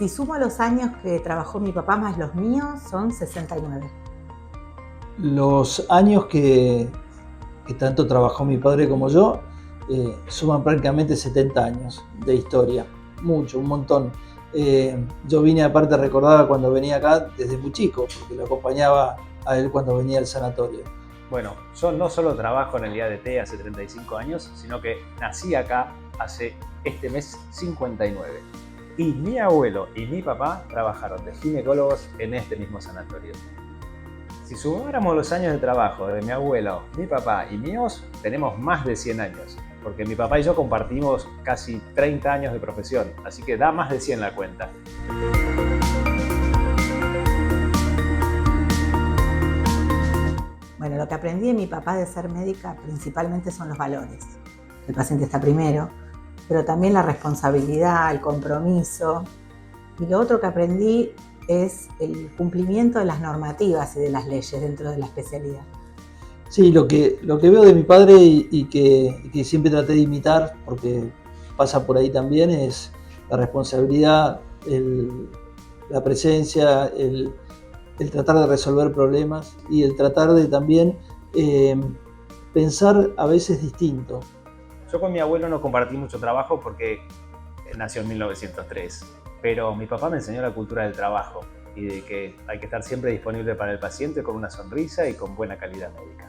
Si sumo los años que trabajó mi papá más los míos, son 69. Los años que tanto trabajó mi padre como yo suman prácticamente 70 años de historia. Mucho, un montón. Yo vine, aparte, recordaba cuando venía acá desde muy chico, porque lo acompañaba a él cuando venía al sanatorio. Bueno, yo no solo trabajo en el IADT hace 35 años, sino que nací acá hace este mes 59. Y mi abuelo y mi papá trabajaron de ginecólogos en este mismo sanatorio. Si sumáramos los años de trabajo de mi abuelo, mi papá y míos, tenemos más de 100 años, porque mi papá y yo compartimos casi 30 años de profesión, así que da más de 100 la cuenta. Bueno, lo que aprendí de mi papá de ser médica principalmente son los valores. El paciente está primero, pero también la responsabilidad, el compromiso. Y lo otro que aprendí es el cumplimiento de las normativas y de las leyes dentro de la especialidad. Sí, lo que veo de mi padre y que siempre traté de imitar, porque pasa por ahí también, es la responsabilidad, la presencia, el tratar de resolver problemas y el tratar de también pensar a veces distinto. Yo con mi abuelo no compartí mucho trabajo porque nació en 1903, pero mi papá me enseñó la cultura del trabajo y de que hay que estar siempre disponible para el paciente con una sonrisa y con buena calidad médica.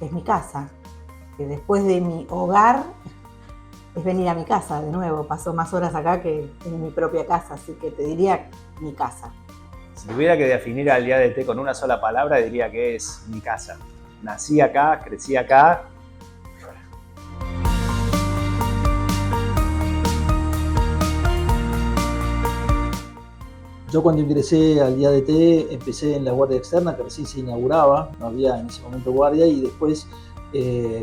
Es mi casa, que después de mi hogar es venir a mi casa de nuevo. Paso más horas acá que en mi propia casa, así que te diría mi casa. Si tuviera que definir al IADT con una sola palabra, diría que es mi casa. Nací acá, crecí acá. Yo cuando ingresé al IADT empecé en la guardia externa, que recién se inauguraba, no había en ese momento guardia, y después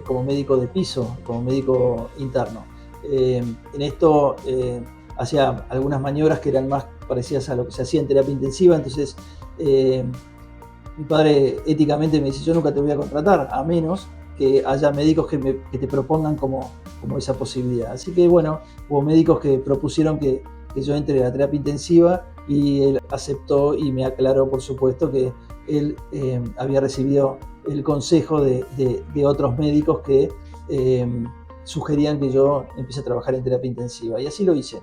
como médico de piso, como médico interno. En esto hacía algunas maniobras que eran más parecidas a lo que se hacía en terapia intensiva, entonces mi padre éticamente me dice: yo nunca te voy a contratar, a menos que haya médicos que te propongan como esa posibilidad. Así que bueno, hubo médicos que propusieron que yo entre a la terapia intensiva, y él aceptó y me aclaró, por supuesto, que él había recibido el consejo de otros médicos que sugerían que yo empiece a trabajar en terapia intensiva, y así lo hice.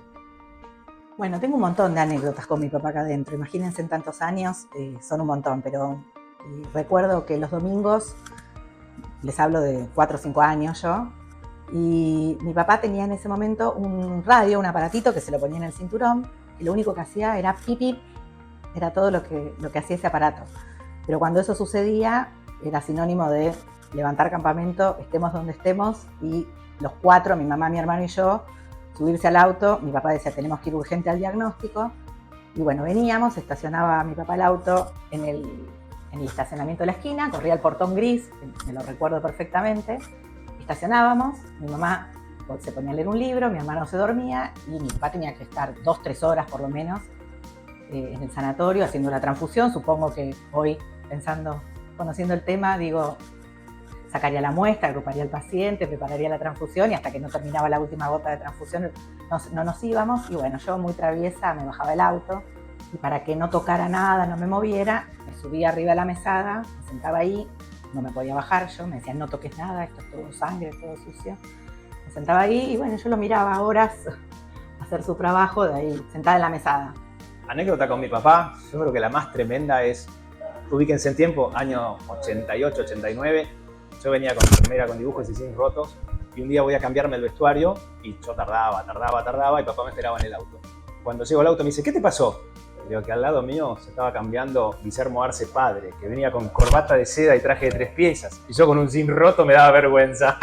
Bueno, tengo un montón de anécdotas con mi papá acá adentro. Imagínense, en tantos años, son un montón, pero recuerdo que los domingos, les hablo de 4 o 5 años yo, y mi papá tenía en ese momento un radio, un aparatito que se lo ponía en el cinturón, y lo único que hacía era pipí, era todo lo que hacía ese aparato. Pero cuando eso sucedía, era sinónimo de levantar campamento, estemos donde estemos, y los 4, mi mamá, mi hermano y yo, subirse al auto. Mi papá decía: tenemos que ir urgente al diagnóstico. Y bueno, veníamos, estacionaba mi papá el auto en el estacionamiento de la esquina, corría el portón gris, me lo recuerdo perfectamente. Estacionábamos, mi mamá se ponía a leer un libro, mi hermano se dormía, y mi papá tenía que estar 2-3 horas por lo menos en el sanatorio haciendo la transfusión. Supongo que hoy, pensando, conociendo el tema, digo, sacaría la muestra, agruparía al paciente, prepararía la transfusión, y hasta que no terminaba la última gota de transfusión no nos íbamos. Y bueno, yo, muy traviesa, me bajaba del auto, y para que no tocara nada, no me moviera, me subía arriba de la mesada, me sentaba ahí, no me podía bajar yo, me decían: no toques nada, esto es todo sangre, todo sucio. Me sentaba ahí y bueno, yo lo miraba horas hacer su trabajo de ahí, sentada en la mesada. Anécdota con mi papá, yo creo que la más tremenda es, ubíquense en tiempo, año 88, 89, yo venía con remera con dibujos y sin rotos, y un día voy a cambiarme el vestuario, y yo tardaba, y papá me esperaba en el auto. Cuando llego al auto me dice: ¿qué te pasó? Digo que al lado mío se estaba cambiando Guillermo Arce padre, que venía con corbata de seda y traje de 3 piezas, y yo con un jean roto me daba vergüenza.